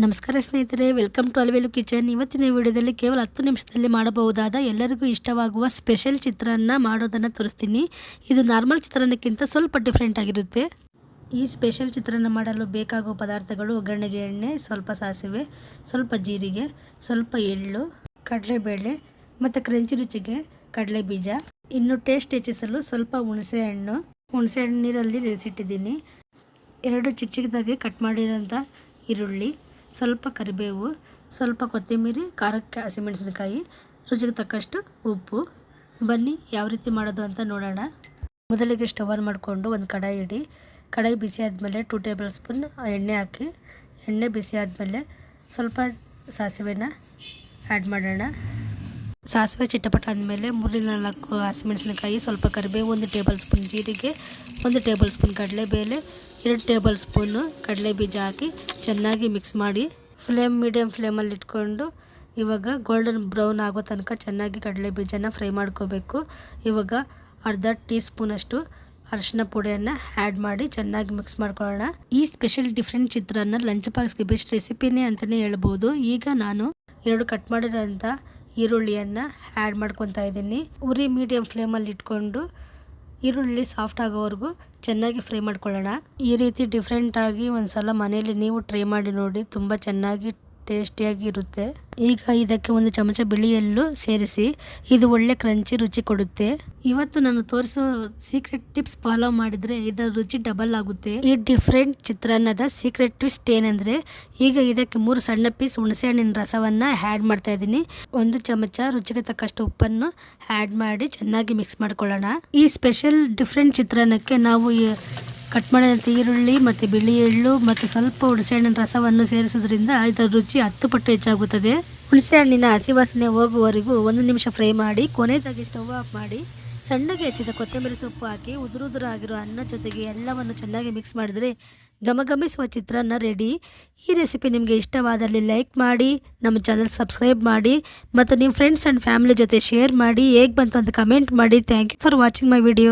ನಮಸ್ಕಾರ ಸ್ನೇಹಿತರೆ, welcome to ಅಲವೇಲು kitchen. ಇವತ್ತಿನ ವಿಡಿಯೋದಲ್ಲಿ ಕೇವಲ 10 ನಿಮಿಷದಲ್ಲಿ ಮಾಡಬಹುದಾದ ಎಲ್ಲರಿಗೂ ಇಷ್ಟವಾಗುವ ಸ್ಪೆಷಲ್ ಚಿತ್ರಾನ್ನ ಮಾಡೋದನ್ನು ತೋರಿಸ್ತೀನಿ. ಇದು ನಾರ್ಮಲ್ ಚಿತ್ರಾನ್ನಕ್ಕಿಂತ ಸ್ವಲ್ಪ ಡಿಫ್ರೆಂಟ್ ಆಗಿರುತ್ತೆ. ಈ ಸ್ಪೆಷಲ್ ಚಿತ್ರಾನ್ನ ಮಾಡಲು ಬೇಕಾಗುವ ಪದಾರ್ಥಗಳು: ಒಗ್ಗರಣೆಗೆ ಎಣ್ಣೆ, ಸ್ವಲ್ಪ ಸಾಸಿವೆ, ಸ್ವಲ್ಪ ಜೀರಿಗೆ, ಸ್ವಲ್ಪ ಎಳ್ಳು, ಕಡಲೆಬೇಳೆ ಮತ್ತು ಕ್ರಂಚಿ ರುಚಿಗೆ ಕಡಲೆ ಬೀಜ. ಇನ್ನು ಟೇಸ್ಟ್ ಹೆಚ್ಚಿಸಲು ಸ್ವಲ್ಪ ಹುಣಸೆಹಣ್ಣು ನೀರಲ್ಲಿ ನೆನೆಸಿಟ್ಟಿದ್ದೀನಿ. 2 ಚಿಕ್ಕ ಚಿಕ್ಕದಾಗಿ ಕಟ್ ಮಾಡಿರೋಂಥ ಈರುಳ್ಳಿ, ಸ್ವಲ್ಪ ಕರಿಬೇವು, ಸ್ವಲ್ಪ ಕೊತ್ತಂಬರಿ, ಖಾರಕ್ಕೆ ಹಸಿಮೆಣಸಿನಕಾಯಿ, ರುಚಿಗೆ ತಕ್ಕಷ್ಟು ಉಪ್ಪು. ಬನ್ನಿ ಯಾವ ರೀತಿ ಮಾಡೋದು ಅಂತ ನೋಡೋಣ. ಮೊದಲಿಗೆ ಸ್ಟವ್ ಆನ್ ಮಾಡಿಕೊಂಡು ಒಂದು ಕಡಾಯಿ ಇಡಿ. ಕಡಾಯಿ ಬಿಸಿ ಆದಮೇಲೆ 2 ಟೇಬಲ್ ಸ್ಪೂನ್ ಎಣ್ಣೆ ಹಾಕಿ. ಎಣ್ಣೆ ಬಿಸಿ ಆದಮೇಲೆ ಸ್ವಲ್ಪ ಸಾಸಿವೆನ ಆ್ಯಡ್ ಮಾಡೋಣ. ಸಾಸಿವೆ ಚಿಟಪಟ ಆದಮೇಲೆ 3-4 ಹಸಿಮೆಣಸಿನಕಾಯಿ, ಸ್ವಲ್ಪ ಕರಿಬೇವು, 1 ಟೇಬಲ್ ಸ್ಪೂನ್ ಜೀರಿಗೆ, 1 ಟೇಬಲ್ ಸ್ಪೂನ್ ಕಡಲೆಬೇಳೆ, 2 ಟೇಬಲ್ ಸ್ಪೂನು ಕಡಲೆ ಬೀಜ ಹಾಕಿ ಚೆನ್ನಾಗಿ ಮಿಕ್ಸ್ ಮಾಡಿ ಮೀಡಿಯಮ್ ಫ್ಲೇಮಲ್ಲಿ ಇಟ್ಕೊಂಡು ಇವಾಗ ಗೋಲ್ಡನ್ ಬ್ರೌನ್ ಆಗೋ ತನಕ ಚೆನ್ನಾಗಿ ಕಡಲೆ ಬೀಜನ ಫ್ರೈ ಮಾಡ್ಕೋಬೇಕು. ಇವಾಗ ಅರ್ಧ ಟೀ ಸ್ಪೂನಷ್ಟು ಅರಿಶಿನ ಪುಡಿಯನ್ನು ಆ್ಯಡ್ ಮಾಡಿ ಚೆನ್ನಾಗಿ ಮಿಕ್ಸ್ ಮಾಡ್ಕೊಳ್ಳೋಣ. ಈ ಸ್ಪೆಷಲ್ ಡಿಫ್ರೆಂಟ್ ಚಿತ್ರಾನ್ನ ಲಂಚ್ ಬಾಕ್ಸ್ಗೆ ಬೆಸ್ಟ್ ರೆಸಿಪಿನೇ ಅಂತಲೇ ಹೇಳ್ಬೋದು. ಈಗ ನಾನು 2 ಕಟ್ ಮಾಡಿರೋಂಥ ಈರುಳ್ಳಿಯನ್ನು ಆ್ಯಡ್ ಮಾಡ್ಕೊತಾ ಇದ್ದೀನಿ. ಉರಿ ಮೀಡಿಯಮ್ ಫ್ಲೇಮಲ್ಲಿ ಇಟ್ಕೊಂಡು ಈರುಳ್ಳಿ ಸಾಫ್ಟ್ ಆಗೋವರೆಗೂ ಚೆನ್ನಾಗಿ ಫ್ರೈ ಮಾಡ್ಕೊಳ್ಳೋಣ. ಈ ರೀತಿ ಡಿಫ್ರೆಂಟಾಗಿ ಒಂದ್ಸಲ ಮನೆಯಲ್ಲಿ ನೀವು ಟ್ರೈ ಮಾಡಿ ನೋಡಿ, ತುಂಬ ಚೆನ್ನಾಗಿ ಟೇಸ್ಟಿಯಾಗಿ ಇರುತ್ತೆ. ಈಗ ಇದಕ್ಕೆ 1 ಚಮಚ ಬಿಳಿ ಎಳ್ಳು ಸೇರಿಸಿ, ಇದು ಒಳ್ಳೆ ಕ್ರಂಚಿ ರುಚಿ ಕೊಡುತ್ತೆ. ಇವತ್ತು ನಾನು ತೋರಿಸೋ ಸೀಕ್ರೆಟ್ ಟಿಪ್ಸ್ ಫಾಲೋ ಮಾಡಿದರೆ ಇದರ ರುಚಿ ಡಬಲ್ ಆಗುತ್ತೆ. ಈ ಡಿಫ್ರೆಂಟ್ ಚಿತ್ರಾನ್ನದ ಸೀಕ್ರೆಟ್ ಟ್ವಿಸ್ಟ್ ಏನಂದರೆ, ಈಗ ಇದಕ್ಕೆ 3 ಸಣ್ಣ ಪೀಸ್ ಹುಣಸೆಹಣ್ಣಿನ ರಸವನ್ನು ಆ್ಯಡ್ ಮಾಡ್ತಾ ಇದ್ದೀನಿ. 1 ಚಮಚ ರುಚಿಗೆ ತಕ್ಕಷ್ಟು ಉಪ್ಪನ್ನು ಆ್ಯಡ್ ಮಾಡಿ ಚೆನ್ನಾಗಿ ಮಿಕ್ಸ್ ಮಾಡ್ಕೊಳ್ಳೋಣ. ಈ ಸ್ಪೆಷಲ್ ಡಿಫ್ರೆಂಟ್ ಚಿತ್ರಾನ್ನಕ್ಕೆ ನಾವು ಕಟ್ ಮಾಡಿದಂಥ ಈರುಳ್ಳಿ ಮತ್ತು ಬಿಳಿ ಎಳ್ಳು ಮತ್ತು ಸ್ವಲ್ಪ ಹುಣಸೆಹಣ್ಣಿನ ರಸವನ್ನು ಸೇರಿಸೋದ್ರಿಂದ ಇದರ ರುಚಿ 10 ಪಟ್ಟು ಹೆಚ್ಚಾಗುತ್ತದೆ. ಹುಣಸೆಹಣ್ಣಿನ ಹಸಿ ವಾಸನೆ ಹೋಗುವವರೆಗೂ 1 ನಿಮಿಷ ಫ್ರೈ ಮಾಡಿ ಕೊನೆಯದಾಗಿ ಸ್ಟವ್ ಆಫ್ ಮಾಡಿ ಸಣ್ಣಗೆ ಹೆಚ್ಚಿದ ಕೊತ್ತಂಬರಿ ಸೊಪ್ಪು ಹಾಕಿ ಉದುರು ಆಗಿರೋ ಅನ್ನ ಜೊತೆಗೆ ಎಲ್ಲವನ್ನು ಚೆನ್ನಾಗಿ ಮಿಕ್ಸ್ ಮಾಡಿದರೆ ಘಮಘಮಿಸುವ ಚಿತ್ರಾನ್ನ ರೆಡಿ. ಈ ರೆಸಿಪಿ ನಿಮಗೆ ಇಷ್ಟವಾದಲ್ಲಿ ಲೈಕ್ ಮಾಡಿ, ನಮ್ಮ ಚಾನಲ್ ಸಬ್ಸ್ಕ್ರೈಬ್ ಮಾಡಿ ಮತ್ತು ನಿಮ್ಮ ಫ್ರೆಂಡ್ಸ್ ಆ್ಯಂಡ್ ಫ್ಯಾಮಿಲಿ ಜೊತೆ ಶೇರ್ ಮಾಡಿ. ಹೇಗೆ ಬಂತು ಅಂತ ಕಮೆಂಟ್ ಮಾಡಿ. Thank you for watching my video.